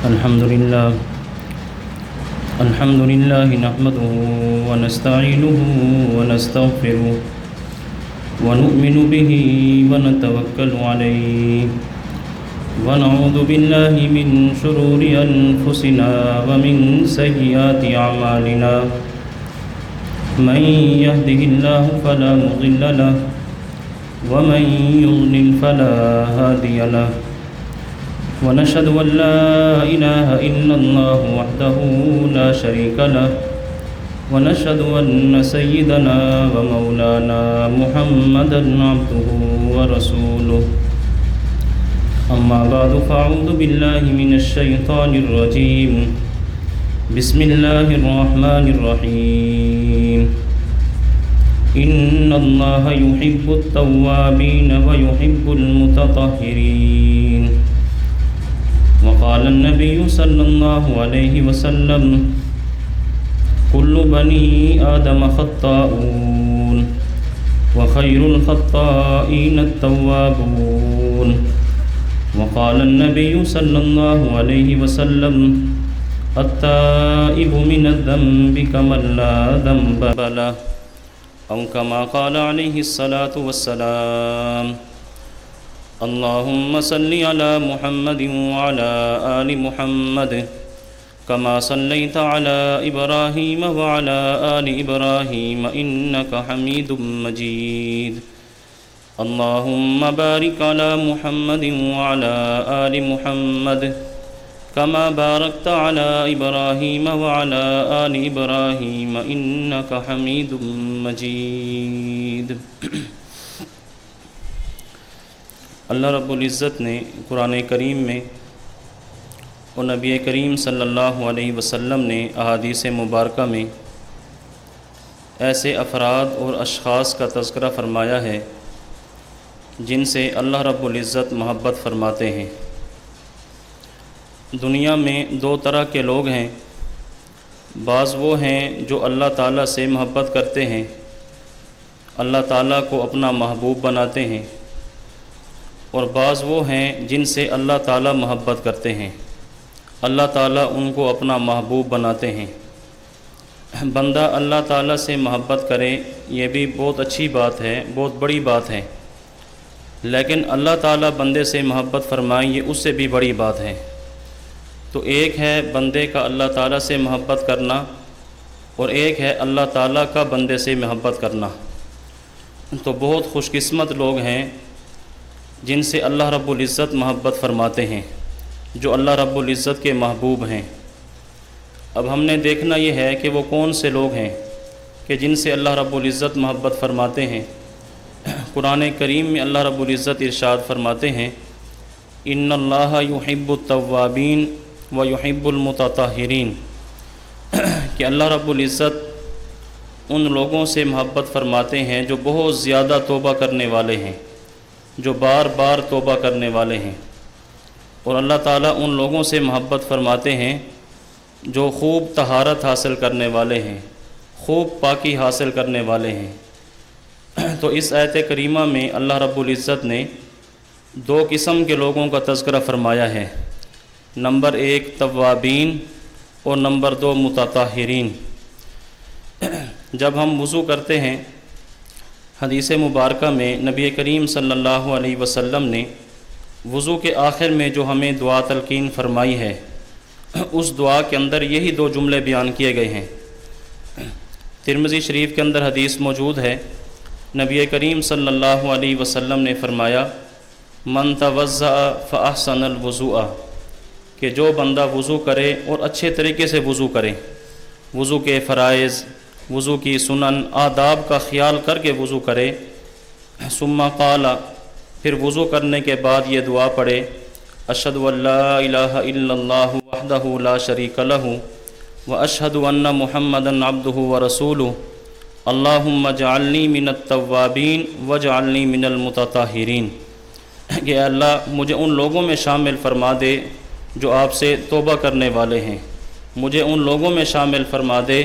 الحمد لله نحمده ونستعينه ونستغفره ونؤمن به ونتوكل عليه ونعوذ بالله من شرور أنفسنا ومن سيئات أعمالنا من يهده الله فلا مضل له ومن يضلل فلا هادي له ونشهد أن لا إله إلا الله وحده لا شريك له ونشهد أن سيدنا ومولانا محمدا عبده ورسوله أما بعد فأعوذ بالله من الشيطان الرجيم بسم الله الرحمن الرحيم إن الله يحب التوابين ويحب المتطهرين وقال النبي صلى الله عليه وسلم كل بني آدم خطاؤون وخير الخطائين التوابون وقال النبي صلى الله عليه وسلم التائب من الذنب كمن لا ذنب له أو كما قال عليه الصلاة والسلام اللهم صل على محمد وعلى آل محمد كما صليت على إبراهيم وعلى آل إبراهيم إنك حميد مجيد اللهم بارك على محمد وعلى آل محمد كما باركت على إبراهيم وعلى آل إبراهيم إنك حميد مجيد اللہ رب العزت نے قرآن کریم میں اور نبی کریم صلی اللہ علیہ وسلم نے احادیث مبارکہ میں ایسے افراد اور اشخاص کا تذکرہ فرمایا ہے جن سے اللہ رب العزت محبت فرماتے ہیں۔ دنیا میں دو طرح کے لوگ ہیں، بعض وہ ہیں جو اللہ تعالیٰ سے محبت کرتے ہیں، اللہ تعالیٰ کو اپنا محبوب بناتے ہیں، اور بعض وہ ہیں جن سے اللہ تعالیٰ محبت کرتے ہیں، اللہ تعالیٰ ان کو اپنا محبوب بناتے ہیں۔ بندہ اللہ تعالیٰ سے محبت کرے یہ بھی بہت اچھی بات ہے، بہت بڑی بات ہے، لیکن اللہ تعالیٰ بندے سے محبت فرمائے یہ اس سے بھی بڑی بات ہے۔ تو ایک ہے بندے کا اللہ تعالیٰ سے محبت کرنا اور ایک ہے اللہ تعالیٰ کا بندے سے محبت کرنا۔ تو بہت خوش قسمت لوگ ہیں جن سے اللہ رب العزت محبت فرماتے ہیں، جو اللہ رب العزت کے محبوب ہیں۔ اب ہم نے دیکھنا یہ ہے کہ وہ کون سے لوگ ہیں کہ جن سے اللہ رب العزت محبت فرماتے ہیں۔ قرآن کریم میں اللہ رب العزت ارشاد فرماتے ہیں ان اللہ یحب التوابین ویحب المتطہرین، کہ اللہ رب العزت ان لوگوں سے محبت فرماتے ہیں جو بہت زیادہ توبہ کرنے والے ہیں، جو بار بار توبہ کرنے والے ہیں، اور اللہ تعالیٰ ان لوگوں سے محبت فرماتے ہیں جو خوب طہارت حاصل کرنے والے ہیں، خوب پاکی حاصل کرنے والے ہیں۔ تو اس آیت کریمہ میں اللہ رب العزت نے دو قسم کے لوگوں کا تذکرہ فرمایا ہے، نمبر ایک توابین اور نمبر دو متطہرین۔ جب ہم وضو کرتے ہیں، حدیث مبارکہ میں نبی کریم صلی اللہ علیہ وسلم نے وضو کے آخر میں جو ہمیں دعا تلقین فرمائی ہے، اس دعا کے اندر یہی دو جملے بیان کیے گئے ہیں۔ ترمذی شریف کے اندر حدیث موجود ہے، نبی کریم صلی اللہ علیہ وسلم نے فرمایا من توضأ فأحسن الوضوء، کہ جو بندہ وضو کرے اور اچھے طریقے سے وضو کرے، وضو کے فرائض، وضو کی سنن آداب کا خیال کر کے وضو کرے، ثم قال، پھر وضو کرنے کے بعد یہ دعا پڑھے اشہد ان لا الہ الا اللہ وحدہ لا شریک لہ واشہد ان محمدا عبدہ ورسولہ اللہم اجعلنی من التوابین واجعلنی من المتطہرین، کہ اللہ مجھے ان لوگوں میں شامل فرما دے جو آپ سے توبہ کرنے والے ہیں، مجھے ان لوگوں میں شامل فرما دے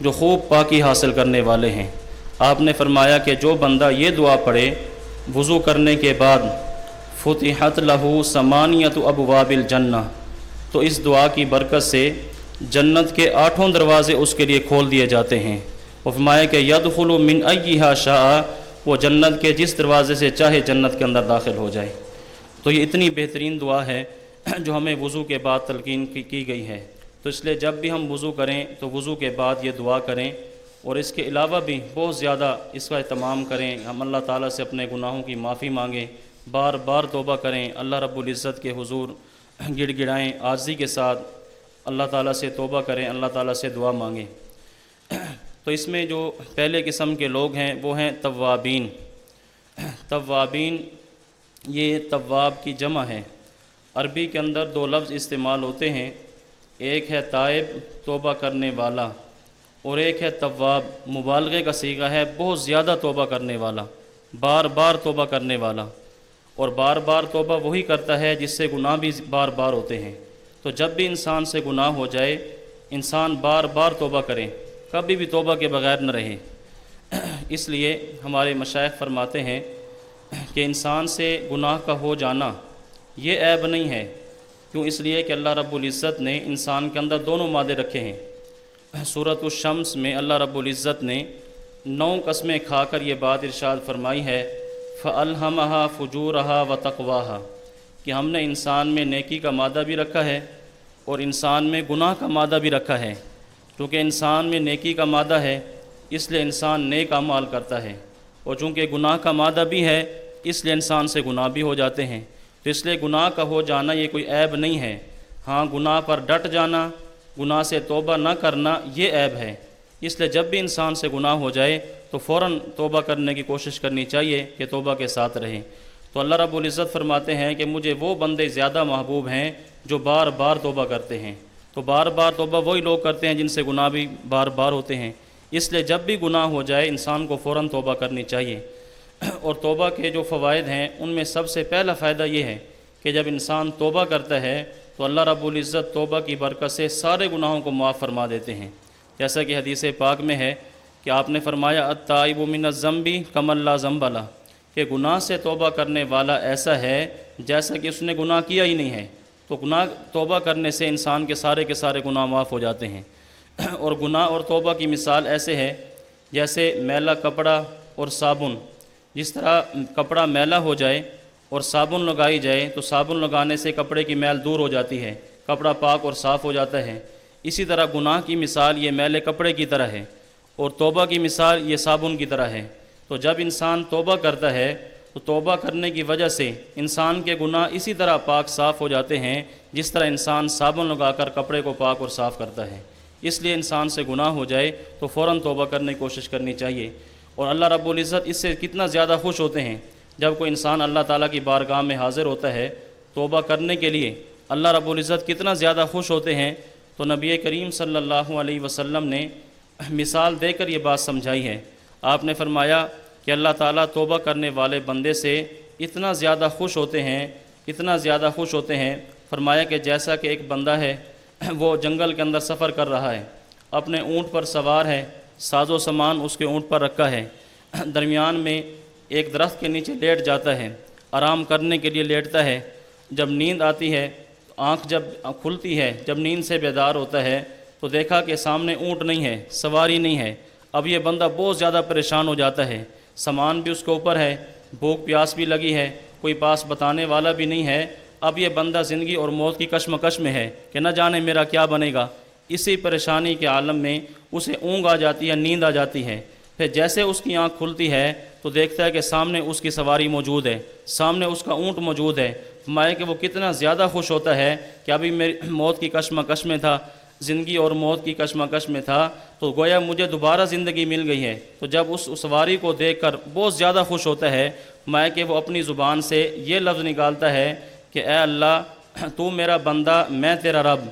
جو خوب پاکی حاصل کرنے والے ہیں۔ آپ نے فرمایا کہ جو بندہ یہ دعا پڑھے وضو کرنے کے بعد فتحت لہو ثمانیۃ ابواب الجنہ، تو اس دعا کی برکت سے جنت کے 8 دروازے اس کے لیے کھول دیے جاتے ہیں۔ وہ فرمایا کہ یدخل من ایہا شاء، وہ جنت کے جس دروازے سے چاہے جنت کے اندر داخل ہو جائے۔ تو یہ اتنی بہترین دعا ہے جو ہمیں وضو کے بعد تلقین کی گئی ہے۔ تو اس لیے جب بھی ہم وضو کریں تو وضو کے بعد یہ دعا کریں، اور اس کے علاوہ بھی بہت زیادہ اس کا اہتمام کریں۔ ہم اللہ تعالیٰ سے اپنے گناہوں کی معافی مانگیں، بار بار توبہ کریں، اللہ رب العزت کے حضور گڑ گڑائیں، عاجزی کے ساتھ اللہ تعالیٰ سے توبہ کریں، اللہ تعالیٰ سے دعا مانگیں۔ تو اس میں جو پہلے قسم کے لوگ ہیں وہ ہیں توابین۔ توابین یہ تواب کی جمع ہے۔ عربی کے اندر 2 لفظ استعمال ہوتے ہیں، ایک ہے تائب توبہ کرنے والا، اور ایک ہے تواب، مبالغے کا صیغہ ہے، بہت زیادہ توبہ کرنے والا، بار بار توبہ کرنے والا۔ اور بار بار توبہ وہی کرتا ہے جس سے گناہ بھی بار بار ہوتے ہیں۔ تو جب بھی انسان سے گناہ ہو جائے، انسان بار بار توبہ کرے، کبھی بھی توبہ کے بغیر نہ رہے۔ اس لیے ہمارے مشائخ فرماتے ہیں کہ انسان سے گناہ کا ہو جانا یہ عیب نہیں ہے، کیوں؟ اس لیے کہ اللہ رب العزت نے انسان کے اندر دونوں مادے رکھے ہیں۔ سورۃ الشمس میں اللہ رب العزت نے 9 قسمیں کھا کر یہ بات ارشاد فرمائی ہے، فَأَلْهَمَهَا فُجُورَهَا وَتَقْوَاهَا، کہ ہم نے انسان میں نیکی کا مادہ بھی رکھا ہے اور انسان میں گناہ کا مادہ بھی رکھا ہے۔ چونکہ انسان میں نیکی کا مادہ ہے اس لیے انسان نیک اعمال کرتا ہے، اور چونکہ گناہ کا مادہ بھی ہے اس لیے انسان سے گناہ بھی ہو جاتے ہیں۔ تو اس لیے گناہ کا ہو جانا یہ کوئی عیب نہیں ہے، ہاں گناہ پر ڈٹ جانا، گناہ سے توبہ نہ کرنا یہ عیب ہے۔ اس لیے جب بھی انسان سے گناہ ہو جائے تو فوراً توبہ کرنے کی کوشش کرنی چاہیے کہ توبہ کے ساتھ رہیں۔ تو اللہ رب العزت فرماتے ہیں کہ مجھے وہ بندے زیادہ محبوب ہیں جو بار بار توبہ کرتے ہیں۔ تو بار بار توبہ وہی لوگ کرتے ہیں جن سے گناہ بھی بار بار ہوتے ہیں۔ اس لیے جب بھی گناہ ہو جائے انسان کو فوراً توبہ کرنی چاہیے۔ اور توبہ کے جو فوائد ہیں ان میں سب سے پہلا فائدہ یہ ہے کہ جب انسان توبہ کرتا ہے تو اللہ رب العزت توبہ کی برکت سے سارے گناہوں کو معاف فرما دیتے ہیں۔ جیسا کہ حدیث پاک میں ہے کہ آپ نے فرمایا التائب من الذنب کمن لا ذنب لہ، کہ گناہ سے توبہ کرنے والا ایسا ہے جیسا کہ اس نے گناہ کیا ہی نہیں ہے۔ تو گناہ توبہ کرنے سے انسان کے سارے گناہ معاف ہو جاتے ہیں۔ اور گناہ اور توبہ کی مثال ایسے ہے جیسے میلا کپڑا اور صابن، جس طرح کپڑا میلا ہو جائے اور صابن لگائی جائے تو صابن لگانے سے کپڑے کی میل دور ہو جاتی ہے، کپڑا پاک اور صاف ہو جاتا ہے۔ اسی طرح گناہ کی مثال یہ میلے کپڑے کی طرح ہے، اور توبہ کی مثال یہ صابن کی طرح ہے۔ تو جب انسان توبہ کرتا ہے تو توبہ کرنے کی وجہ سے انسان کے گناہ اسی طرح پاک صاف ہو جاتے ہیں جس طرح انسان صابن لگا کر کپڑے کو پاک اور صاف کرتا ہے۔ اس لیے انسان سے گناہ ہو جائے تو فوراً توبہ کرنے کی کوشش کرنی چاہیے۔ اور اللہ رب العزت اس سے کتنا زیادہ خوش ہوتے ہیں جب کوئی انسان اللہ تعالیٰ کی بارگاہ میں حاضر ہوتا ہے توبہ کرنے کے لیے، اللہ رب العزت کتنا زیادہ خوش ہوتے ہیں۔ تو نبی کریم صلی اللہ علیہ وسلم نے مثال دے کر یہ بات سمجھائی ہے۔ آپ نے فرمایا کہ اللہ تعالیٰ توبہ کرنے والے بندے سے اتنا زیادہ خوش ہوتے ہیں، اتنا زیادہ خوش ہوتے ہیں، فرمایا کہ جیسا کہ ایک بندہ ہے وہ جنگل کے اندر سفر کر رہا ہے، اپنے اونٹ پر سوار ہے، ساز و سامان اس کے اونٹ پر رکھا ہے، درمیان میں ایک درخت کے نیچے لیٹ جاتا ہے، آرام کرنے کے لیے لیٹتا ہے۔ جب نیند آتی ہے، آنکھ جب کھلتی ہے، جب نیند سے بیدار ہوتا ہے تو دیکھا کہ سامنے اونٹ نہیں ہے، سواری نہیں ہے۔ اب یہ بندہ بہت زیادہ پریشان ہو جاتا ہے، سامان بھی اس کے اوپر ہے، بھوک پیاس بھی لگی ہے، کوئی پاس بتانے والا بھی نہیں ہے۔ اب یہ بندہ زندگی اور موت کی کشمکش میں ہے کہ نہ جانے میرا کیا بنے گا۔ اسی پریشانی کے عالم میں اسے اونگ آ جاتی ہے، نیند آ جاتی ہے۔ پھر جیسے اس کی آنکھ کھلتی ہے تو دیکھتا ہے کہ سامنے اس کی سواری موجود ہے، سامنے اس کا اونٹ موجود ہے۔ فرمایا کہ وہ کتنا زیادہ خوش ہوتا ہے کہ ابھی میری موت کی کشمکش میں تھا، زندگی اور موت کی کشمکش میں تھا، تو گویا مجھے دوبارہ زندگی مل گئی ہے۔ تو جب اس سواری کو دیکھ کر بہت زیادہ خوش ہوتا ہے، فرمایا کہ وہ اپنی زبان سے یہ لفظ نکالتا ہے کہ اے اللہ تو میرا بندہ میں تیرا رب۔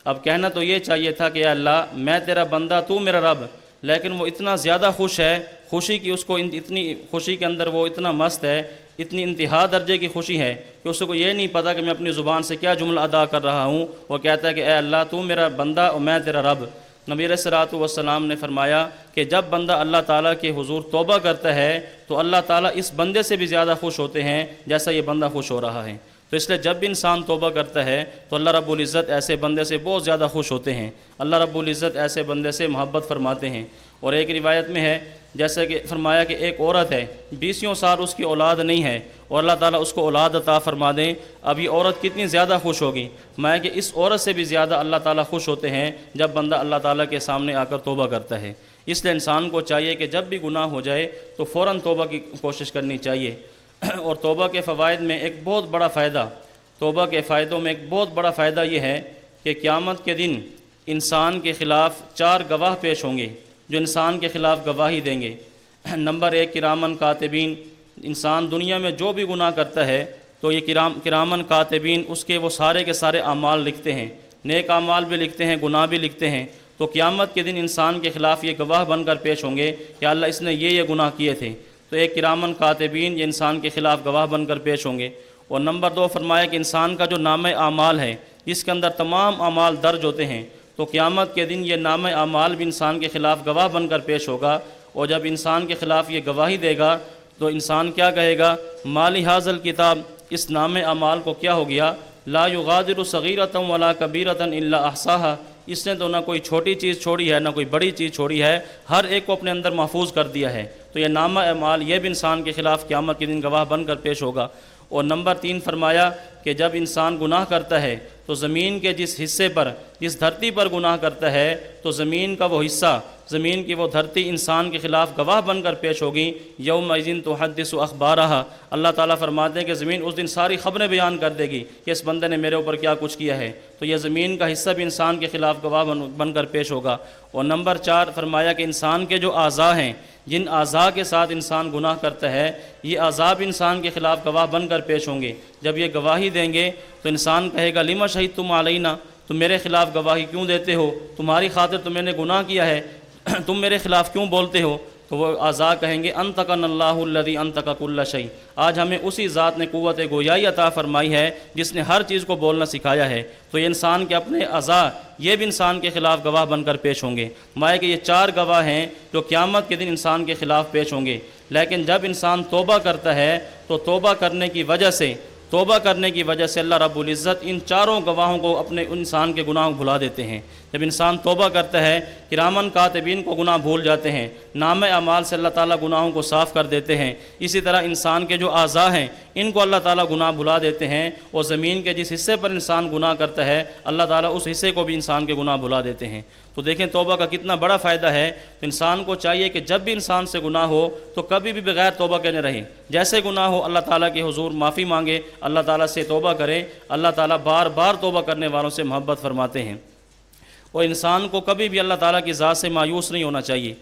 اب کہنا تو یہ چاہیے تھا کہ اے اللہ میں تیرا بندہ تو میرا رب، لیکن وہ اتنا زیادہ خوش ہے، خوشی کی اس کو اتنی خوشی کے اندر وہ اتنا مست ہے، اتنی انتہا درجے کی خوشی ہے کہ اس کو یہ نہیں پتہ کہ میں اپنی زبان سے کیا جملہ ادا کر رہا ہوں۔ وہ کہتا ہے کہ اے اللہ تو میرا بندہ اور میں تیرا رب۔ نبی علیہ الصلوۃ والسلام نے فرمایا کہ جب بندہ اللہ تعالیٰ کے حضور توبہ کرتا ہے تو اللہ تعالیٰ اس بندے سے بھی زیادہ خوش ہوتے ہیں جیسا یہ بندہ خوش ہو رہا ہے۔ تو تو اس لیے جب بھی انسان توبہ کرتا ہے تو اللہ رب العزت ایسے بندے سے بہت زیادہ خوش ہوتے ہیں، اللہ رب العزت ایسے بندے سے محبت فرماتے ہیں۔ اور ایک روایت میں ہے جیسے کہ فرمایا کہ ایک عورت ہے 20 سال اس کی اولاد نہیں ہے اور اللہ تعالیٰ اس کو اولاد عطا فرما دیں، اب یہ عورت کتنی زیادہ خوش ہوگی، میں کہ اس عورت سے بھی زیادہ اللہ تعالیٰ خوش ہوتے ہیں جب بندہ اللہ تعالیٰ کے سامنے آ کر توبہ کرتا ہے۔ اس لیے انسان کو چاہیے کہ جب بھی گناہ ہو جائے تو فوراً توبہ کی کوشش کرنی چاہیے۔ اور توبہ کے فوائد میں ایک بہت بڑا فائدہ، توبہ کے فائدوں میں ایک بہت بڑا فائدہ یہ ہے کہ قیامت کے دن انسان کے خلاف 4 گواہ پیش ہوں گے جو انسان کے خلاف گواہی دیں گے۔ نمبر 1 کرامن کاتبین، انسان دنیا میں جو بھی گناہ کرتا ہے تو یہ کرامن کاتبین اس کے وہ سارے کے سارے اعمال لکھتے ہیں، نیک اعمال بھی لکھتے ہیں، گناہ بھی لکھتے ہیں۔ تو قیامت کے دن انسان کے خلاف یہ گواہ بن کر پیش ہوں گے کہ اللہ اس نے یہ گناہ کیے تھے، تو ایک کرامن کاتبین یہ انسان کے خلاف گواہ بن کر پیش ہوں گے۔ اور نمبر 2 فرمایا کہ انسان کا جو نامہ اعمال ہے جس کے اندر تمام اعمال درج ہوتے ہیں، تو قیامت کے دن یہ نامہ اعمال بھی انسان کے خلاف گواہ بن کر پیش ہوگا، اور جب انسان کے خلاف یہ گواہی دے گا تو انسان کیا کہے گا، مالی حاضل کتاب، اس نامہ اعمال کو کیا ہو گیا، لا یغادر صغیرۃ ولا کبیرۃ الا احصاها، اس نے تو نہ کوئی چھوٹی چیز چھوڑی ہے نہ کوئی بڑی چیز چھوڑی ہے، ہر ایک کو اپنے اندر محفوظ کر دیا ہے۔ تو یہ نامہ اعمال یہ بھی انسان کے خلاف قیامت کے دن گواہ بن کر پیش ہوگا۔ اور نمبر 3 فرمایا کہ جب انسان گناہ کرتا ہے تو زمین کے جس حصے پر، جس دھرتی پر گناہ کرتا ہے تو زمین کا وہ حصہ، زمین کی وہ دھرتی انسان کے خلاف گواہ بن کر پیش ہوگی۔ یومئذ تحدث اخبارہا، اللہ تعالیٰ فرماتے ہیں کہ زمین اس دن ساری خبریں بیان کر دے گی کہ اس بندے نے میرے اوپر کیا کچھ کیا ہے، تو یہ زمین کا حصہ بھی انسان کے خلاف گواہ بن کر پیش ہوگا۔ اور نمبر 4 فرمایا کہ انسان کے جو اعضاء ہیں، جن اعضاء کے ساتھ انسان گناہ کرتا ہے، یہ اعضاء بھی انسان کے خلاف گواہ بن کر پیش ہوں گے۔ جب یہ گواہی دیں گے تو انسان کہے گا لما شہدتم علینا، تم میرے خلاف گواہی کیوں دیتے ہو، تمہاری خاطر تو میں نے گناہ کیا ہے، تم میرے خلاف کیوں بولتے ہو؟ تو وہ اعضاء کہیں گے انطقنا اللہ الذی انطق کل شیء، آج ہمیں اسی ذات نے قوت گویائی عطا فرمائی ہے جس نے ہر چیز کو بولنا سکھایا ہے۔ تو یہ انسان کے اپنے اعضاء یہ بھی انسان کے خلاف گواہ بن کر پیش ہوں گے۔ مایا کہ یہ 4 گواہ ہیں جو قیامت کے دن انسان کے خلاف پیش ہوں گے۔ لیکن جب انسان توبہ کرتا ہے تو توبہ کرنے کی وجہ سے اللہ رب العزت ان 4 گواہوں کو اپنے انسان کے گناہوں کو بھلا دیتے ہیں۔ جب انسان توبہ کرتا ہے کرامن کاتبین کو گناہ بھول جاتے ہیں، نامہ اعمال سے اللہ تعالیٰ گناہوں کو صاف کر دیتے ہیں۔ اسی طرح انسان کے جو اعضاء ہیں ان کو اللہ تعالیٰ گناہ بھلا دیتے ہیں، اور زمین کے جس حصے پر انسان گناہ کرتا ہے اللہ تعالیٰ اس حصے کو بھی انسان کے گناہ بھلا دیتے ہیں۔ تو دیکھیں توبہ کا کتنا بڑا فائدہ ہے۔ تو انسان کو چاہیے کہ جب بھی انسان سے گناہ ہو تو کبھی بھی بغیر توبہ کے نہ رہے، جیسے گناہ ہو اللہ تعالیٰ کے حضور معافی مانگے، اللہ تعالیٰ سے توبہ کرے، اللہ تعالیٰ بار بار توبہ کرنے والوں سے محبت فرماتے ہیں۔ اور انسان کو کبھی بھی اللہ تعالیٰ کی ذات سے مایوس نہیں ہونا چاہیے۔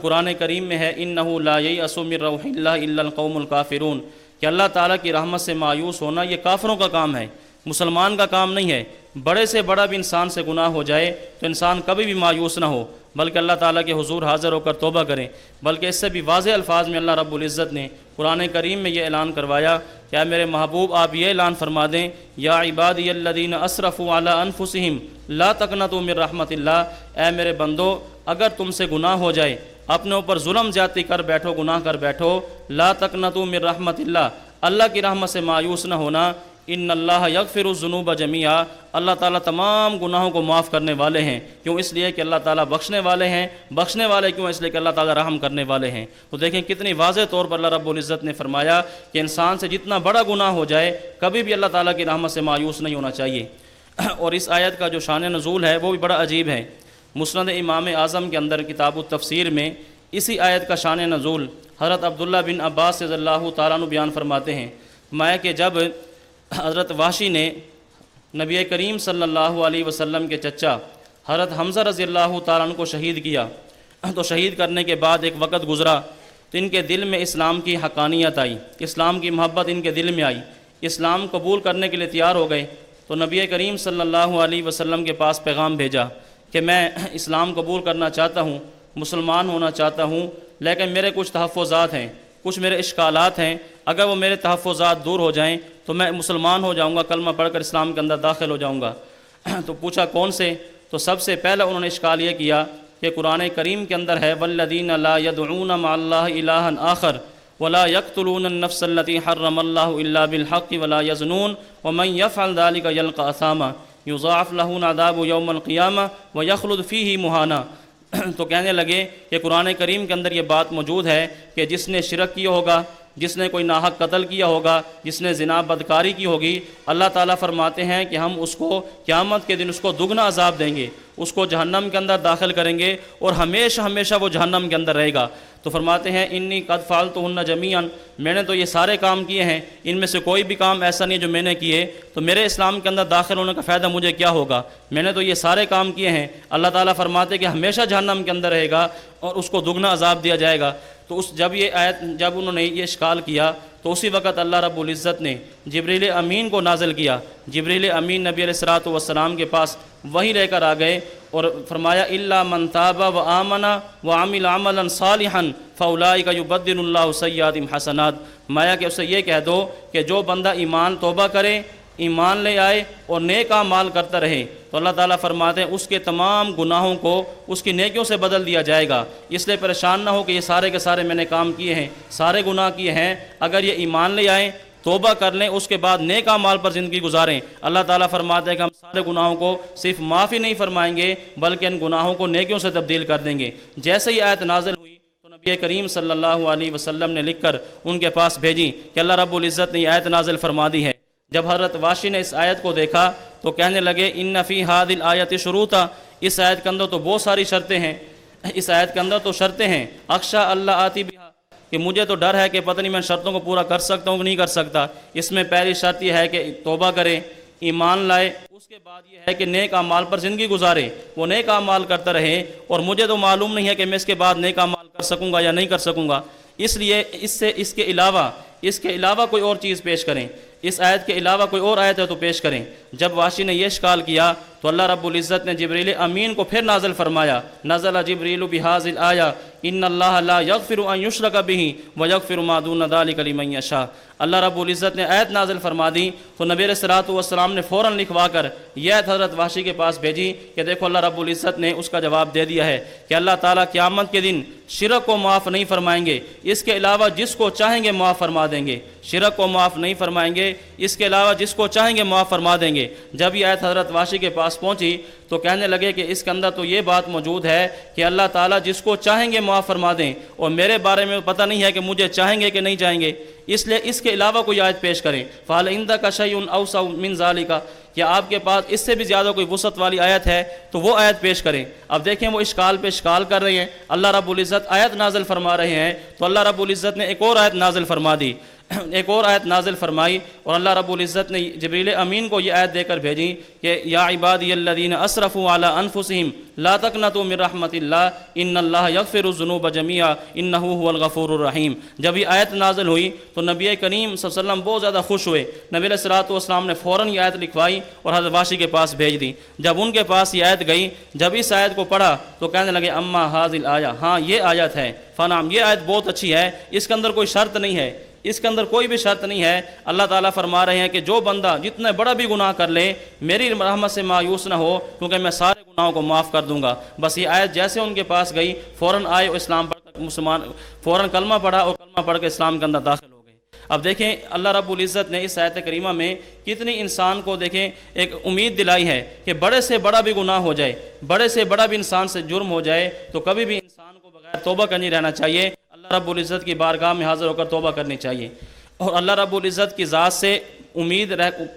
قرآن کریم میں ہے انہ لا ییأس من روح اللہ الا القوم الکافرون، کہ اللہ تعالیٰ کی رحمت سے مایوس ہونا یہ کافروں کا کام ہے، مسلمان کا کام نہیں ہے۔ بڑے سے بڑا بھی انسان سے گناہ ہو جائے تو انسان کبھی بھی مایوس نہ ہو، بلکہ اللہ تعالیٰ کے حضور حاضر ہو کر توبہ کریں۔ بلکہ اس سے بھی واضح الفاظ میں اللہ رب العزت نے قرآن کریم میں یہ اعلان کروایا کہ اے میرے محبوب آپ یہ اعلان فرما دیں، یا عبادی الذین اسرفوا علی انفسہم لا تقنطوا من رحمت اللہ، اے میرے بندو اگر تم سے گناہ ہو جائے، اپنے اوپر ظلم زیادتی کر بیٹھو، گناہ کر بیٹھو، لا تقنطوا من رحمت اللہ، اللہ کی رحمت سے مایوس نہ ہونا۔ ان اللہ یغفر الذنوب جميعا، اللہ تعالیٰ تمام گناہوں کو معاف کرنے والے ہیں۔ کیوں؟ اس لیے کہ اللہ تعالیٰ بخشنے والے ہیں۔ بخشنے والے کیوں؟ اس لیے کہ اللہ تعالیٰ رحم کرنے والے ہیں۔ تو دیکھیں کتنی واضح طور پر اللہ رب العزت نے فرمایا کہ انسان سے جتنا بڑا گناہ ہو جائے کبھی بھی اللہ تعالیٰ کی رحمت سے مایوس نہیں ہونا چاہیے۔ اور اس آیت کا جو شان نزول ہے وہ بھی بڑا عجیب ہے۔ مسند امام اعظم کے اندر کتاب التفسیر میں اسی آیت کا شان نزول حضرت عبداللہ بن عباس رضی اللہ تعالیٰ عنہ بیان فرماتے ہیں، فرمایا کہ جب حضرت وحشی نے نبی کریم صلی اللہ علیہ وسلم کے چچا حضرت حمزہ رضی اللہ تعالیٰ عنہ کو شہید کیا، تو شہید کرنے کے بعد ایک وقت گزرا تو ان کے دل میں اسلام کی حقانیت آئی، اسلام کی محبت ان کے دل میں آئی، اسلام قبول کرنے کے لیے تیار ہو گئے۔ تو نبی کریم صلی اللہ علیہ وسلم کے پاس پیغام بھیجا کہ میں اسلام قبول کرنا چاہتا ہوں، مسلمان ہونا چاہتا ہوں، لیکن میرے کچھ تحفظات ہیں، کچھ میرے اشکالات ہیں، اگر وہ میرے تحفظات دور ہو جائیں تو میں مسلمان ہو جاؤں گا، کلمہ پڑھ کر اسلام کے اندر داخل ہو جاؤں گا۔ تو پوچھا کون سے؟ تو سب سے پہلا انہوں نے اشکال یہ کیا کہ قرآن کریم کے اندر ہے والذین لا یدعون مع اللہ الہا آخر، ولا يقتلون النفس التي حرم الله إلا بالحق ولا يزنون ومن يفعل ذلك يلقى أثاما يضاعف له العذاب يوم القيامة ويخلد فيه مهانا۔ تو کہنے لگے کہ قرآن کریم کے اندر یہ بات موجود ہے کہ جس نے شرک کیا ہوگا، جس نے کوئی ناحق قتل کیا ہوگا، جس نے زنا بدکاری کی ہوگی، اللہ تعالیٰ فرماتے ہیں کہ ہم اس کو قیامت کے دن اس کو دگنا عذاب دیں گے، اس کو جہنم کے اندر داخل کریں گے اور ہمیشہ ہمیشہ وہ جہنم کے اندر رہے گا۔ تو فرماتے ہیں انی قد فعلتہن جمیعا، میں نے تو یہ سارے کام کیے ہیں، ان میں سے کوئی بھی کام ایسا نہیں جو میں نے کیے، تو میرے اسلام کے اندر داخل ہونے کا فائدہ مجھے کیا ہوگا؟ میں نے تو یہ سارے کام کیے ہیں۔ اللہ تعالیٰ فرماتے ہیں کہ ہمیشہ جہنم کے اندر رہے گا اور اس کو دگنا عذاب دیا جائے گا۔ تو جب انہوں نے یہ اشکال کیا تو اسی وقت اللہ رب العزت نے جبریل امین کو نازل کیا۔ جبریل امین نبی علیہ الصلوۃ والسلام کے پاس وحی لے کر آ گئے اور فرمایا الا من تاب وآمن وعمل عملا صالحا فاولئک یبدل اللہ سیئاتہم حسنات، مایا کہ اسے یہ کہہ دو کہ جو بندہ ایمان توبہ کرے، ایمان لے آئے اور نیک اعمال کرتا رہے تو اللہ تعالیٰ فرماتے ہیں اس کے تمام گناہوں کو اس کی نیکیوں سے بدل دیا جائے گا۔ اس لیے پریشان نہ ہو کہ یہ سارے کے سارے میں نے کام کیے ہیں، سارے گناہ کیے ہیں، اگر یہ ایمان لے آئیں، توبہ کر لیں، اس کے بعد نیک اعمال پر زندگی گزاریں، اللہ تعالیٰ فرماتے ہیں کہ ہم سارے گناہوں کو صرف معافی نہیں فرمائیں گے بلکہ ان گناہوں کو نیکیوں سے تبدیل کر دیں گے۔ جیسے ہی آیت نازل ہوئی تو نبی کریم صلی اللہ علیہ وسلم نے لکھ کر ان کے پاس بھیجی کہ اللہ رب العزت نے یہ آیت نازل فرما دی ہے۔ جب حضرت واشی نے اس آیت کو دیکھا تو کہنے لگے ان فی ھذی الآیۃ شروطا، اس آیت کے اندر تو بہت ساری شرطیں ہیں، اس آیت کے اندر تو شرطیں ہیں، اخشا اللہ آتی بہا، کہ مجھے تو ڈر ہے کہ پتہ نہیں میں شرطوں کو پورا کر سکتا ہوں کہ نہیں کر سکتا۔ اس میں پہلی شرط یہ ہے کہ توبہ کرے، ایمان لائے، اس کے بعد یہ ہے کہ نیک اعمال پر زندگی گزارے، وہ نیک اعمال کرتا رہے، اور مجھے تو معلوم نہیں ہے کہ میں اس کے بعد نیک اعمال کر سکوں گا یا نہیں کر سکوں گا، اس لیے اس کے علاوہ کوئی اور چیز پیش کریں، اس آیت کے علاوہ کوئی اور آیت ہے تو پیش کریں۔ جب واشی نے یہ اشکال کیا تو اللہ رب العزت نے جبریل امین کو پھر نازل فرمایا، نزل جبریل بہذی الآیہ ان اللہ لا یغفر ان یشرک بہ ویغفر ما دون ذلک لمن یشاء۔ اللہ رب العزت نے آیت نازل فرما دی تو نبی علیہ الصلوۃ والسلام نے فوراً لکھوا کر یہ آیت حضرت واشی کے پاس بھیجی کہ دیکھو اللہ رب العزت نے اس کا جواب دے دیا ہے کہ اللہ تعالیٰ قیامت کے دن شرک کو معاف نہیں فرمائیں گے، اس کے علاوہ جس کو چاہیں گے معاف فرما دیں گے، شرک کو معاف نہیں فرمائیں گے، اس کے علاوہ جس کو چاہیں گے معاف فرما دیں گے۔ جب یہ آیت حضرت واشی کے پاس پہنچی تو کہنے لگے کہ اس کے اندر تو یہ بات موجود ہے کہ اللہ تعالیٰ جس کو چاہیں گے معاف فرما دیں، اور میرے بارے میں پتہ نہیں ہے کہ مجھے چاہیں گے کہ نہیں چاہیں گے، اس لیے اس کے علاوہ کوئی آیت پیش کریں۔ فَهَلْ عِندَكَ شَيْءٌ أَوْسَعُ مِنْ ذَلِكَ، کیا آپ کے پاس اس سے بھی زیادہ کوئی وسعت والی آیت ہے تو وہ آیت پیش کریں۔ اب دیکھیں وہ اشکال پہ اشکال کر رہے ہیں، اللہ رب العزت آیت نازل فرما رہے ہیں تو اللہ رب العزت نے ایک اور آیت نازل فرما دی، ایک اور آیت نازل فرمائی، اور اللہ رب العزت نے جبریل امین کو یہ آیت دے کر بھیجی کہ یا عبادی الذین اسرفوا علی انفسہم لا تقنطوا من رحمت اللہ ان اللہ یغفر الذنوب جميعا انہ هو الغفور الرحیم۔ جب یہ آیت نازل ہوئی تو نبی کریم صلی اللہ علیہ وسلم بہت زیادہ خوش ہوئے، نبی علیہ الصلوۃ والسلام نے فوراً یہ آیت لکھوائی اور حضرت واشی کے پاس بھیج دی۔ جب ان کے پاس یہ آیت گئی، جب اس آیت کو پڑھا تو کہنے لگے اما ھذی الآیہ، ہاں یہ آیت ہے، فنعم یہ آیت بہت اچھی ہے، اس کے اندر کوئی شرط نہیں ہے، اس کے اندر کوئی بھی شرط نہیں ہے۔ اللہ تعالیٰ فرما رہے ہیں کہ جو بندہ جتنے بڑا بھی گناہ کر لے میری رحمت سے مایوس نہ ہو کیونکہ میں سارے گناہوں کو معاف کر دوں گا۔ بس یہ آیت جیسے ان کے پاس گئی فوراً آئے اور اسلام پڑھ کر مسلمان فوراً کلمہ پڑھا اور کلمہ پڑھ کے اسلام کے اندر داخل ہو گئے۔ اب دیکھیں اللہ رب العزت نے اس آیت کریمہ میں کتنی انسان کو دیکھیں ایک امید دلائی ہے کہ بڑے سے بڑا بھی گناہ ہو جائے، بڑے سے بڑا بھی انسان سے جرم ہو جائے تو کبھی بھی انسان کو بغیر توبہ کا نہیں رہنا چاہیے، اللہ رب العزت کی بارگاہ میں حاضر ہو کر توبہ کرنی چاہیے، اور اللہ رب العزت کی ذات سے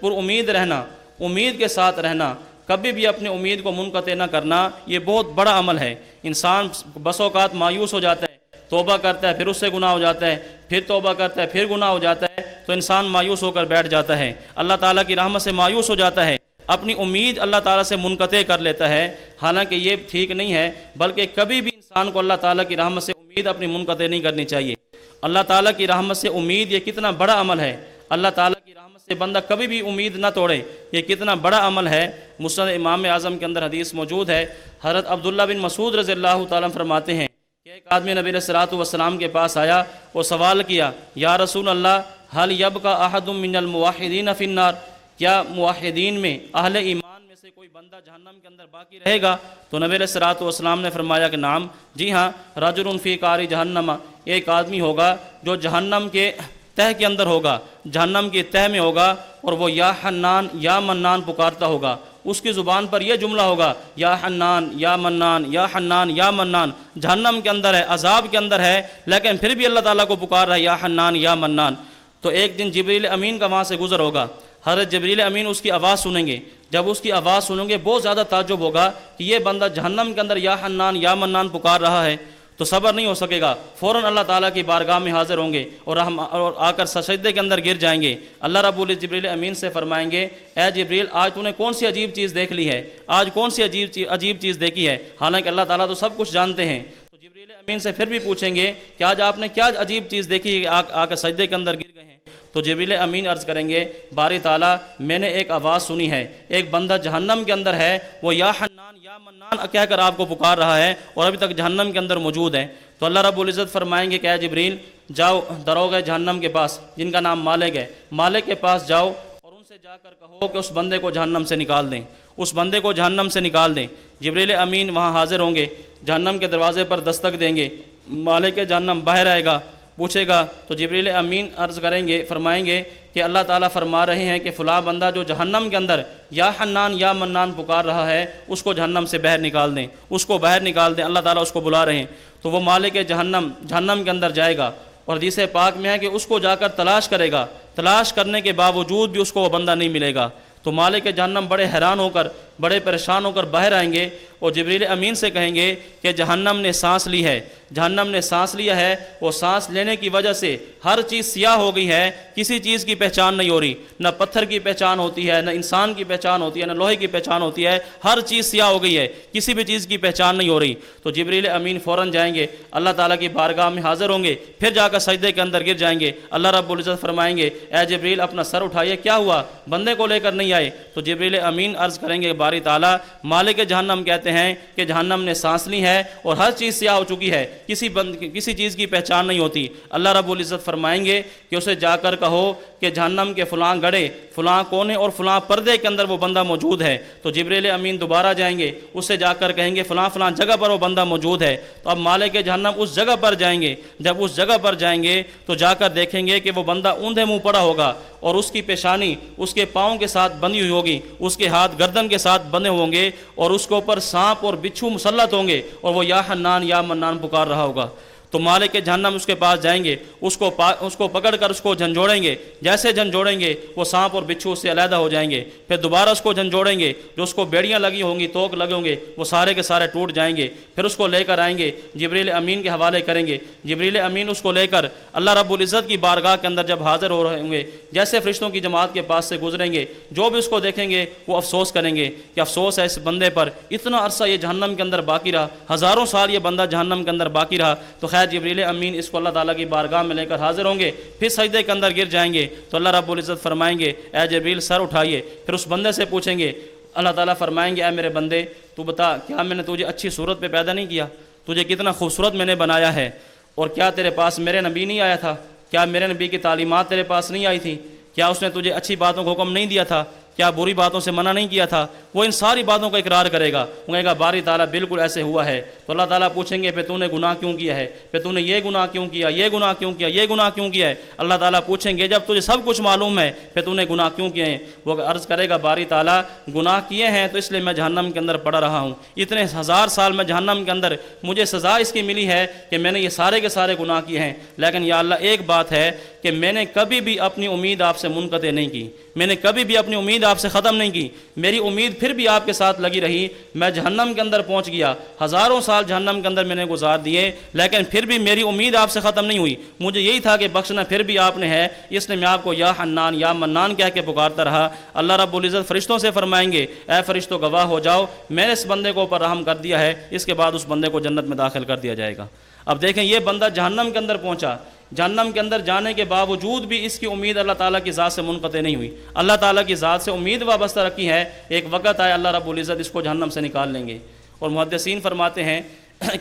پر امید رہنا، امید کے ساتھ رہنا، کبھی بھی اپنی امید کو منقطع نہ کرنا، یہ بہت بڑا عمل ہے۔ انسان بس اوقات مایوس ہو جاتا ہے، توبہ کرتا ہے پھر اس سے گناہ ہو جاتا ہے، پھر توبہ کرتا ہے پھر گناہ ہو جاتا ہے، تو انسان مایوس ہو کر بیٹھ جاتا ہے، اللہ تعالیٰ کی رحمت سے مایوس ہو جاتا ہے، اپنی امید اللہ تعالیٰ سے منقطع کر لیتا ہے، حالانکہ یہ ٹھیک نہیں ہے، بلکہ کبھی بھی انسان کو اللہ تعالیٰ کی رحمت سے امید اپنی منقطع نہیں کرنی چاہیے۔ اللہ تعالیٰ کی رحمت سے امید یہ کتنا بڑا عمل ہے، اللہ تعالیٰ کی رحمت سے بندہ کبھی بھی امید نہ توڑے، یہ کتنا بڑا عمل ہے۔ مسند امام اعظم کے اندر حدیث موجود ہے، حضرت عبداللہ بن مسعود رضی اللہ تعالیٰ فرماتے ہیں کہ ایک آدمی نبی علیہ الصلوۃ والسلام کے پاس آیا اور سوال کیا یا رسول اللہ حل یبقى احد من الموحدین فی النار، کیا موحدین میں اہل ایمان میں سے کوئی بندہ جہنم کے اندر باقی رہے گا؟ تو نبی علیہ الصلوۃ والسلام نے فرمایا کہ نام، جی ہاں، رجل فی قعر جہنم، ایک آدمی ہوگا جو جہنم کے تہ کے اندر ہوگا، جہنم کی تہ میں ہوگا، اور وہ یا حنان یا منان پکارتا ہوگا۔ اس کی زبان پر یہ جملہ ہوگا، یا حنان یا منان یا حنان یا منان۔ جہنم کے اندر ہے، عذاب کے اندر ہے، لیکن پھر بھی اللہ تعالیٰ کو پکار رہا ہے، یا حنان یا منان۔ تو ایک دن جبریل امین کا وہاں سے گزر ہوگا، حضرت جبریل امین اس کی آواز سنیں گے۔ جب اس کی آواز سنیں گے بہت زیادہ تعجب ہوگا کہ یہ بندہ جہنم کے اندر یا حنان یا منان پکار رہا ہے، تو صبر نہیں ہو سکے گا، فوراً اللہ تعالیٰ کی بارگاہ میں حاضر ہوں گے اور آ کر سجدے کے اندر گر جائیں گے۔ اللہ رب العزت جبریل امین سے فرمائیں گے، اے جبریل، آج تو نے کون سی عجیب چیز دیکھ لی ہے، آج کون سی عجیب چیز دیکھی ہے؟ حالانکہ اللہ تعالیٰ تو سب کچھ جانتے ہیں۔ تو جبریل امین سے پھر بھی پوچھیں گے کہ آج آپ نے کیا عجیب چیز دیکھی کہ آ کر سجدے کے اندر گر گئے ہیں؟ تو جبریل امین عرض کریں گے، باری تعالیٰ، میں نے ایک آواز سنی ہے، ایک بندہ جہنم کے اندر ہے، وہ یا حنان یا منان کہہ کر آپ کو پکار رہا ہے اور ابھی تک جہنم کے اندر موجود ہے۔ تو اللہ رب العزت فرمائیں گے کہ اے جبریل، جاؤ دروغ جہنم کے پاس، جن کا نام مالک ہے، مالک کے پاس جاؤ اور ان سے جا کر کہو کہ اس بندے کو جہنم سے نکال دیں، اس بندے کو جہنم سے نکال دیں۔ جبریل امین وہاں حاضر ہوں گے، جہنم کے دروازے پر دستک دیں گے، مالک جہنم باہر آئے گا، پوچھے گا، تو جبریل امین عرض کریں گے، فرمائیں گے کہ اللہ تعالیٰ فرما رہے ہیں کہ فلاں بندہ جو جہنم کے اندر یا حنان یا منان پکار رہا ہے، اس کو جہنم سے باہر نکال دیں، اس کو باہر نکال دیں، اللہ تعالیٰ اس کو بلا رہے ہیں۔ تو وہ مالک جہنم کے اندر جائے گا، اور حدیث پاک میں ہے کہ اس کو جا کر تلاش کرے گا، تلاش کرنے کے باوجود بھی اس کو وہ بندہ نہیں ملے گا۔ تو مالک جہنم بڑے حیران ہو کر، بڑے پریشان ہو کر باہر آئیں گے اور جبریل امین سے کہیں گے کہ جہنم نے سانس لی ہے، جہنم نے سانس لیا ہے، وہ سانس لینے کی وجہ سے ہر چیز سیاہ ہو گئی ہے، کسی چیز کی پہچان نہیں ہو رہی، نہ پتھر کی پہچان ہوتی ہے، نہ انسان کی پہچان ہوتی ہے، نہ لوہے کی پہچان ہوتی ہے، ہر چیز سیاہ ہو گئی ہے، کسی بھی چیز کی پہچان نہیں ہو رہی۔ تو جبریل امین فوراً جائیں گے، اللہ تعالیٰ کی بارگاہ میں حاضر ہوں گے، پھر جا کر سجدے کے اندر گر جائیں گے۔ اللہ رب العزت فرمائیں گے، اے جبریل، اپنا سر اٹھائیے، کیا ہوا، بندے کو لے کر نہیں آئے؟ تو جبریل امین عرض کریں گے، باری تعالیٰ، مالک جہنم کہتے ہیں کہ جہنم نے سانس لی ہے اور ہر چیز سیاہ ہو چکی ہے، کسی چیز کی پہچان نہیں ہوتی۔ اللہ رب العزت فرمائیں گے کہ اسے جا کر کہو کہ جہنم کے فلاں گڑھے، فلاں کونے اور فلاں پردے کے اندر وہ بندہ موجود ہے۔ تو جبریل امین دوبارہ جائیں گے، اس سے جا کر کہیں گے فلاں فلاں جگہ پر وہ بندہ موجود ہے۔ تو اب مالک جہنم اس جگہ پر جائیں گے، جب اس جگہ پر جائیں گے تو جا کر دیکھیں گے کہ وہ بندہ اوندھے منہ پڑا ہوگا اور اس کی پیشانی اس کے پاؤں کے ساتھ بندھی ہوئی ہوگی، اس کے ہاتھ گردن کے ساتھ بندھے ہوں گے اور اس کے اوپر سانپ اور بچھو مسلط ہوں گے اور وہ یا حنان یا منان پکار رہا ہوگا۔ تو مالک جہنم اس کے پاس جائیں گے، اس کو پکڑ کر اس کو جھنجھوڑیں گے، جیسے جھنجھوڑیں گے وہ سانپ اور بچھو اس سے علیحدہ ہو جائیں گے۔ پھر دوبارہ اس کو جھنجھوڑیں گے، جو اس کو بیڑیاں لگی ہوں گی، توک لگے ہوں گے، وہ سارے کے سارے ٹوٹ جائیں گے۔ پھر اس کو لے کر آئیں گے، جبریل امین کے حوالے کریں گے، جبریل امین اس کو لے کر اللہ رب العزت کی بارگاہ کے اندر جب حاضر ہو رہے ہوں گے، جیسے فرشتوں کی جماعت کے پاس سے گزریں گے، جو بھی اس کو دیکھیں گے وہ افسوس کریں گے کہ افسوس ہے اس بندے پر، اتنا عرصہ یہ جہنم کے اندر باقی رہا، ہزاروں سال یہ بندہ جہنم کے اندر باقی رہا۔ تو خیر جبریل امین اس کو اللہ تعالیٰ کی بارگاہ میں لے کر حاضر ہوں گے، پھر سجدے کے اندر گر جائیں گے۔ تو اللہ رب العزت فرمائیں گے، اے جبریل سر اٹھائیے۔ پھر اس بندے سے پوچھیں گے، اللہ تعالیٰ فرمائیں گے، اے میرے بندے، تو بتا، کیا میں نے تجھے اچھی صورت پہ پیدا نہیں کیا؟ تجھے کتنا خوبصورت میں نے بنایا ہے، اور کیا تیرے پاس میرے نبی نہیں آیا تھا؟ کیا میرے نبی کی تعلیمات تیرے پاس نہیں آئی تھی؟ کیا اس نے تجھے اچھی باتوں کو حکم نہیں دیا تھا؟ کیا بری باتوں سے منع نہیں کیا تھا؟ وہ ان ساری باتوں کا اقرار کرے گا، وہ کہے گا باری تعالیٰ بالکل ایسے ہوا ہے۔ تو اللہ تعالیٰ پوچھیں گے، پھر تو نے گناہ کیوں کیا ہے؟ پھر تو نے یہ گناہ کیوں کیا، یہ گناہ کیوں کیا، یہ گناہ کیوں کیا ہے؟ اللہ تعالیٰ پوچھیں گے، جب تجھے سب کچھ معلوم ہے پھر تو نے گناہ کیوں کیے ہیں؟ وہ عرض کرے گا، باری تعالیٰ گناہ کیے ہیں تو اس لیے میں جہنم کے اندر پڑا رہا ہوں، اتنے ہزار سال میں جہنم کے اندر، مجھے سزا اس کی ملی ہے کہ میں نے یہ سارے کے سارے گناہ کیے ہیں، لیکن یا اللہ ایک بات ہے کہ میں نے کبھی بھی اپنی امید آپ سے منقطع نہیں کی، میں نے کبھی بھی اپنی امید آپ سے ختم نہیں کی، میری امید پھر بھی آپ کے ساتھ لگی رہی۔ میں جہنم کے اندر پہنچ گیا، ہزاروں سال جہنم کے اندر میں نے گزار دیے، لیکن پھر بھی میری امید آپ سے ختم نہیں ہوئی، مجھے یہی تھا کہ بخشنا پھر بھی آپ نے ہے، اس لیے میں آپ کو یا حنان یا منان کہہ کے پکارتا رہا۔ اللہ رب العزت فرشتوں سے فرمائیں گے، اے فرشتوں گواہ ہو جاؤ، میں نے اس بندے کو اوپر رحم کر دیا ہے، اس کے بعد اس بندے کو جنت میں داخل کر دیا جائے گا۔ اب دیکھیں، یہ بندہ جہنم کے اندر پہنچا، جہنم کے اندر جانے کے باوجود بھی اس کی امید اللہ تعالیٰ کی ذات سے منقطع نہیں ہوئی، اللہ تعالیٰ کی ذات سے امید وابستہ رکھی ہے۔ ایک وقت آئے اللہ رب العزت اس کو جہنم سے نکال لیں گے۔ اور محدثین فرماتے ہیں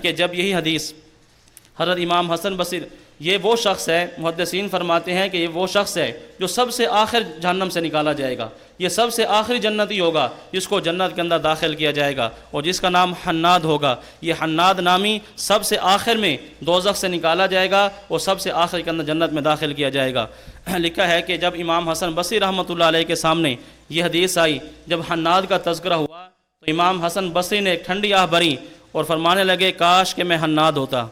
کہ جب یہی حدیث حضرت امام حسن بصری یہ وہ شخص ہے، محدثین فرماتے ہیں کہ یہ وہ شخص ہے جو سب سے آخر جہنم سے نکالا جائے گا، یہ سب سے آخری جنتی ہوگا جس کو جنت کے اندر داخل کیا جائے گا، اور جس کا نام حناد ہوگا۔ یہ حناد نامی سب سے آخر میں دوزخ سے نکالا جائے گا اور سب سے آخر کے اندر جنت میں داخل کیا جائے گا۔ لکھا ہے کہ جب امام حسن بصری رحمۃ اللہ علیہ کے سامنے یہ حدیث آئی، جب حناد کا تذکرہ ہوا تو امام حسن بصری نے ایک ٹھنڈی آہ بھری اور فرمانے لگے کاش کہ میں حناد ہوتا،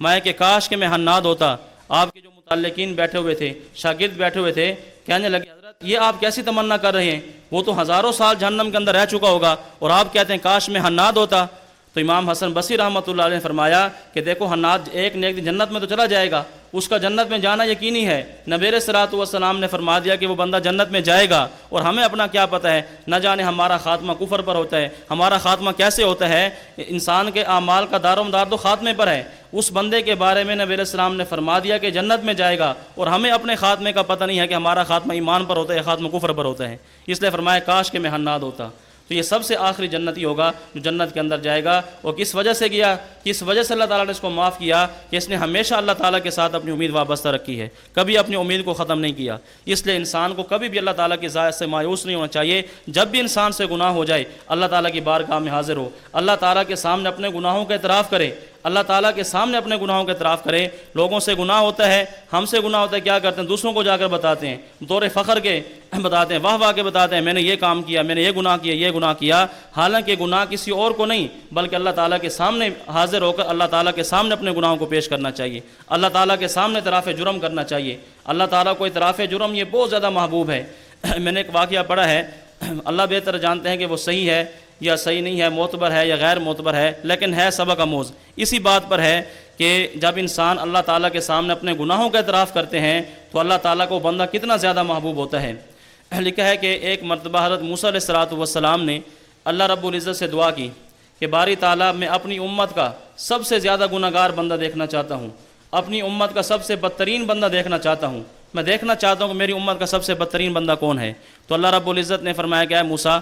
میں کہ کاش کہ میں حناد ہوتا۔ آپ کے جو متعلقین بیٹھے ہوئے تھے، شاگرد بیٹھے ہوئے تھے، کہنے لگے حضرت یہ آپ کیسی تمنا کر رہے ہیں، وہ تو ہزاروں سال جہنم کے اندر رہ چکا ہوگا اور آپ کہتے ہیں کاش میں حناد ہوتا۔ تو امام حسن بصری رحمۃ اللہ علیہ نے فرمایا کہ دیکھو حناد ایک نہ ایک دن جنت میں تو چلا جائے گا، اس کا جنت میں جانا یقینی ہے۔ نبی علیہ الصلوۃ والسلام نے فرما دیا کہ وہ بندہ جنت میں جائے گا، اور ہمیں اپنا کیا پتہ ہے، نہ جانے ہمارا خاتمہ کفر پر ہوتا ہے، ہمارا خاتمہ کیسے ہوتا ہے۔ انسان کے اعمال کا دار و مدار تو خاتمے پر ہے۔ اس بندے کے بارے میں نبی علیہ السلام نے فرما دیا کہ جنت میں جائے گا، اور ہمیں اپنے خاتمے کا پتہ نہیں ہے کہ ہمارا خاتمہ ایمان پر ہوتا ہے یا خاتمہ کفر پر ہوتا ہے۔ اس لیے فرمایا کاش کہ میں حناد ہوتا۔ تو یہ سب سے آخری جنتی ہوگا جو جنت کے اندر جائے گا، اور کس وجہ سے گیا، کس وجہ سے اللہ تعالیٰ نے اس کو معاف کیا، کہ اس نے ہمیشہ اللہ تعالیٰ کے ساتھ اپنی امید وابستہ رکھی ہے، کبھی اپنی امید کو ختم نہیں کیا۔ اس لیے انسان کو کبھی بھی اللہ تعالیٰ کی ذات سے مایوس نہیں ہونا چاہیے۔ جب بھی انسان سے گناہ ہو جائے، اللہ تعالیٰ کی بارگاہ میں حاضر ہو، اللہ تعالیٰ کے سامنے اپنے گناہوں کا اعتراف کرے، اللہ تعالیٰ کے سامنے اپنے گناہوں کا اعتراف کرے۔ لوگوں سے گناہ ہوتا ہے، ہم سے گناہ ہوتا ہے، کیا کرتے ہیں، دوسروں کو جا کر بتاتے ہیں، دور فخر کے بتاتے ہیں، واہ واہ کے بتاتے ہیں، میں نے یہ کام کیا، میں نے یہ گناہ کیا، یہ گناہ کیا۔ حالانکہ گناہ کسی اور کو نہیں بلکہ اللہ تعالیٰ کے سامنے حاضر ہو کر اللہ تعالیٰ کے سامنے اپنے گناہوں کو پیش کرنا چاہیے، اللہ تعالیٰ کے سامنے اعتراف جرم کرنا چاہیے۔ اللہ تعالیٰ کو اعتراف جرم یہ بہت زیادہ محبوب ہے۔ میں نے ایک واقعہ پڑھا ہے، اللہ بہتر جانتے ہیں کہ وہ صحیح ہے یا صحیح نہیں ہے، معتبر ہے یا غیر معتبر ہے، لیکن ہے سبق آموز۔ اسی بات پر ہے کہ جب انسان اللہ تعالیٰ کے سامنے اپنے گناہوں کا اعتراف کرتے ہیں تو اللہ تعالیٰ کو بندہ کتنا زیادہ محبوب ہوتا ہے۔ لکھا ہے کہ ایک مرتبہ حضرت موسیٰ علیہ الصلوۃ والسلام نے اللہ رب العزت سے دعا کی کہ باری تعالیٰ میں اپنی امت کا سب سے زیادہ گناہ گار بندہ دیکھنا چاہتا ہوں، اپنی امت کا سب سے بدترین بندہ دیکھنا چاہتا ہوں، میں دیکھنا چاہتا ہوں کہ میری امت کا سب سے بدترین بندہ کون ہے۔ تو اللہ رب العزت نے فرمایا کہ اے موسیٰ،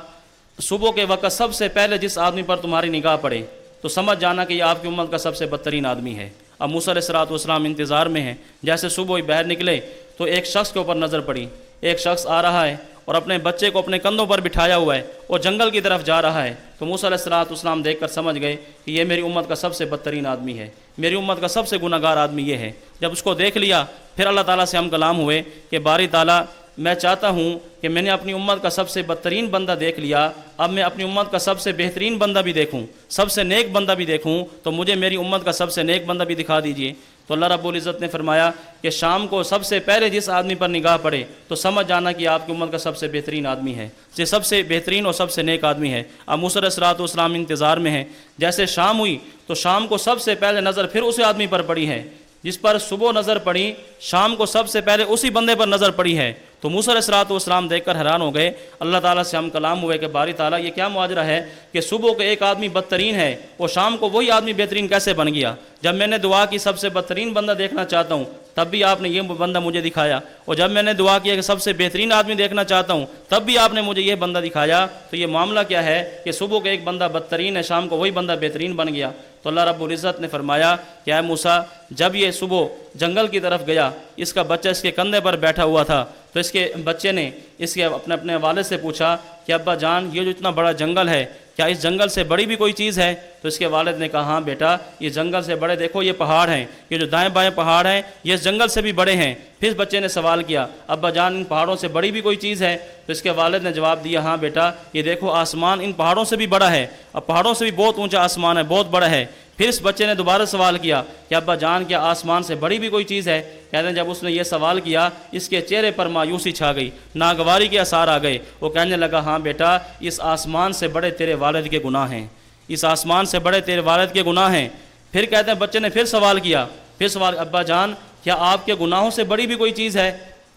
صبح کے وقت سب سے پہلے جس آدمی پر تمہاری نگاہ پڑے تو سمجھ جانا کہ یہ آپ کی امت کا سب سے بدترین آدمی ہے۔ اب موسیٰ علیہ الصلوۃ والسلام انتظار میں ہیں، جیسے صبح ہی باہر نکلے تو ایک شخص کے اوپر نظر پڑی، ایک شخص آ رہا ہے اور اپنے بچے کو اپنے کندھوں پر بٹھایا ہوا ہے اور جنگل کی طرف جا رہا ہے۔ تو موسیٰ علیہ الصلوۃ والسلام دیکھ کر سمجھ گئے کہ یہ میری امت کا سب سے بدترین آدمی ہے، میری امت کا سب سے گناہ گار آدمی یہ ہے۔ جب اس کو دیکھ لیا پھر اللہ تعالیٰ سے ہم کلام ہوئے کہ باری تعالیٰ میں چاہتا ہوں کہ میں نے اپنی امت کا سب سے بدترین بندہ دیکھ لیا، اب میں اپنی امت کا سب سے بہترین بندہ بھی دیکھوں، سب سے نیک بندہ بھی دیکھوں، تو مجھے میری امت کا سب سے نیک بندہ بھی دکھا دیجئے۔ تو اللہ رب العزت نے فرمایا کہ شام کو سب سے پہلے جس آدمی پر نگاہ پڑے تو سمجھ جانا کہ آپ کی امت کا سب سے بہترین آدمی ہے، یہ سب سے بہترین اور سب سے نیک آدمی ہے۔ اب موسیٰ علیہ الصلوۃ والسلام انتظار میں ہیں، جیسے شام ہوئی تو شام کو سب سے پہلے نظر پھر اسی آدمی پر پڑی ہے جس پر صبح نظر پڑی، شام کو سب سے پہلے اسی بندے پر نظر پڑی ہے۔ تو موسیٰ علیہ الصلوۃ والسلام دیکھ کر حیران ہو گئے، اللہ تعالیٰ سے ہم کلام ہوئے کہ باری تعالیٰ یہ کیا معاجرہ ہے کہ صبح کو ایک آدمی بدترین ہے اور شام کو وہی آدمی بہترین کیسے بن گیا؟ جب میں نے دعا کی سب سے بدترین بندہ دیکھنا چاہتا ہوں تب بھی آپ نے یہ بندہ مجھے دکھایا، اور جب میں نے دعا کیا کہ سب سے بہترین آدمی دیکھنا چاہتا ہوں تب بھی آپ نے مجھے یہ بندہ دکھایا۔ تو یہ معاملہ کیا ہے کہ صبح کو ایک بندہ بدترین ہے، شام کو وہی بندہ بہترین بن گیا۔ تو اللہ رب العزت نے فرمایا کہ اے موسیٰ، جب یہ صبح جنگل کی طرف گیا، اس کا بچہ اس کے کندھے پر بیٹھا ہوا تھا، تو اس کے بچے نے اس کے اپنے والد سے پوچھا کہ ابا جان یہ جو اتنا بڑا جنگل ہے کیا اس جنگل سے بڑی بھی کوئی چیز ہے؟ تو اس کے والد نے کہا ہاں بیٹا، یہ جنگل سے بڑے دیکھو یہ پہاڑ ہیں، یہ جو دائیں بائیں پہاڑ ہیں یہ اس جنگل سے بھی بڑے ہیں۔ پھر بچے نے سوال کیا ابا جان ان پہاڑوں سے بڑی بھی کوئی چیز ہے؟ تو اس کے والد نے جواب دیا ہاں بیٹا، یہ دیکھو آسمان ان پہاڑوں سے بھی بڑا ہے، اب پہاڑوں سے بھی بہت اونچا آسمان ہے، بہت بڑا ہے۔ پھر اس بچے نے دوبارہ سوال کیا کہ ابا جان کیا آسمان سے بڑی بھی کوئی چیز ہے؟ کہتے ہیں جب اس نے یہ سوال کیا اس کے چہرے پر مایوسی چھا گئی، ناگواری کے آثار آ گئے، وہ کہنے لگا ہاں بیٹا، اس آسمان سے بڑے تیرے والد کے گناہ ہیں، اس آسمان سے بڑے تیرے والد کے گناہ ہیں۔ پھر کہتے ہیں بچے نے پھر سوال کیا، پھر سوال ابا جان کیا آپ کے گناہوں سے بڑی بھی کوئی چیز ہے؟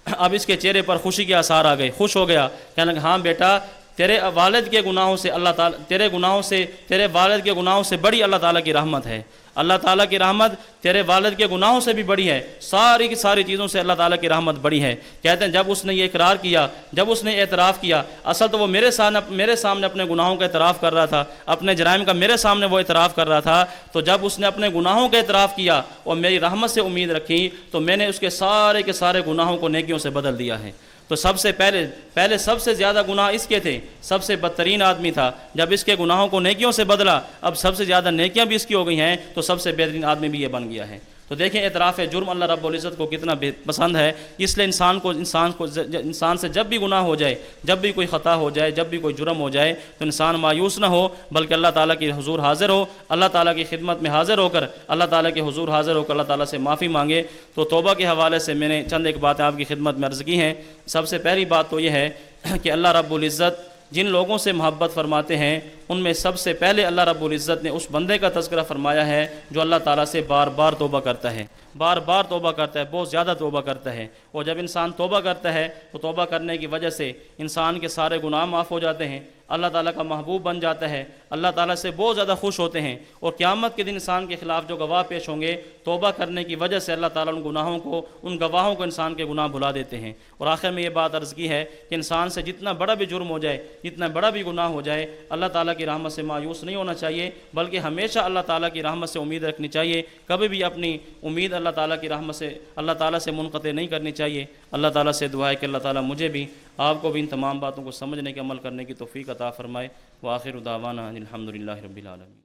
اب اس کے چہرے پر خوشی کے آثار آ گئے، خوش ہو گیا، کہنے لگا ہاں بیٹا، تیرے والد کے گناہوں سے اللہ تعالیٰ تیرے والد کے گناہوں سے بڑی اللہ تعالیٰ کی رحمت ہے۔ اللہ تعالیٰ کی رحمت تیرے والد کے گناہوں سے بھی بڑی ہے، ساری کی ساری چیزوں سے اللہ تعالیٰ کی رحمت بڑی ہے۔ کہتے ہیں جب اس نے یہ اقرار کیا، جب اس نے اعتراف کیا، اصل تو وہ میرے سامنے اپنے گناہوں کا اعتراف کر رہا تھا، اپنے جرائم کا میرے سامنے وہ اعتراف کر رہا تھا، تو جب اس نے اپنے گناہوں کا اعتراف کیا اور میری رحمت سے امید رکھی تو میں نے اس کے سارے گناہوں کو نیکیوں سے بدل دیا ہے۔ تو سب سے پہلے سب سے زیادہ گناہ اس کے تھے، سب سے بدترین آدمی تھا، جب اس کے گناہوں کو نیکیوں سے بدلا، اب سب سے زیادہ نیکیاں بھی اس کی ہو گئی ہیں تو سب سے بہترین آدمی بھی یہ بن گیا ہے۔ تو دیکھیں اعتراف جرم اللہ رب العزت کو کتنا پسند ہے، اس لیے انسان سے جب بھی گناہ ہو جائے، جب بھی کوئی خطا ہو جائے، جب بھی کوئی جرم ہو جائے تو انسان مایوس نہ ہو، بلکہ اللہ تعالیٰ کے حضور حاضر ہو، اللہ تعالیٰ کی خدمت میں حاضر ہو کر، اللہ تعالیٰ کے حضور حاضر ہو کر اللہ تعالیٰ سے معافی مانگے۔ تو توبہ کے حوالے سے میں نے چند ایک باتیں آپ کی خدمت میں عرض کی ہیں۔ سب سے پہلی بات تو یہ ہے کہ اللہ رب العزت جن لوگوں سے محبت فرماتے ہیں ان میں سب سے پہلے اللہ رب العزت نے اس بندے کا تذکرہ فرمایا ہے جو اللہ تعالیٰ سے بار بار توبہ کرتا ہے، بار بار توبہ کرتا ہے، بہت زیادہ توبہ کرتا ہے۔ اور جب انسان توبہ کرتا ہے تو توبہ کرنے کی وجہ سے انسان کے سارے گناہ معاف ہو جاتے ہیں، اللہ تعالیٰ کا محبوب بن جاتا ہے، اللہ تعالیٰ سے بہت زیادہ خوش ہوتے ہیں، اور قیامت کے دن انسان کے خلاف جو گواہ پیش ہوں گے توبہ کرنے کی وجہ سے اللہ تعالیٰ ان گواہوں کو انسان کے گناہ بھلا دیتے ہیں۔ اور آخر میں یہ بات عرض کی ہے کہ انسان سے جتنا بڑا بھی جرم ہو جائے، جتنا بڑا بھی گناہ ہو جائے، اللہ تعالیٰ کی رحمت سے مایوس نہیں ہونا چاہیے، بلکہ ہمیشہ اللہ تعالیٰ کی رحمت سے امید رکھنی چاہیے، کبھی بھی اپنی امید اللہ تعالیٰ کی رحمت سے اللہ تعالیٰ سے منقطع نہیں کرنی چاہیے۔ اللہ تعالیٰ سے دعا ہے کہ اللہ تعالیٰ مجھے بھی آپ کو بھی ان تمام باتوں کو سمجھنے کے عمل کرنے کی توفیق عطا فرمائے۔ وآخر دعوانا الحمدللہ رب العالمین۔